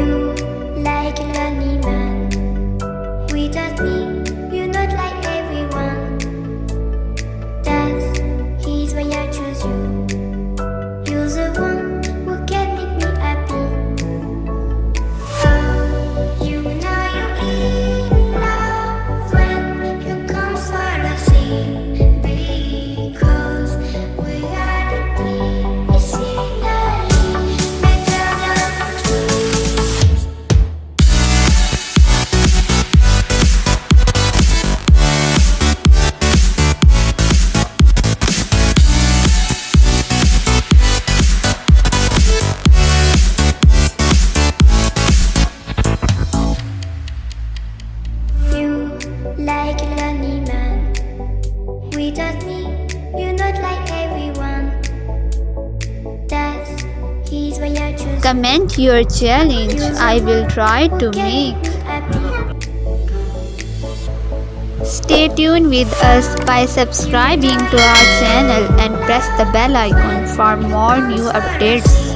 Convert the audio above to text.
You like a lonely man. Without me, you're not like everyone. That's he's why I choose you. You're the one who can make me happy. Oh, you know you're in love when you come for the sea. Because we are the scenery better than trees. You like a lonely man. Without me, you're not like everyone. That's he's why I choose. Comment your challenge. You're the I will one try who to can make. me happy. Stay tuned with us by subscribing to our channel and press the bell icon for more new updates.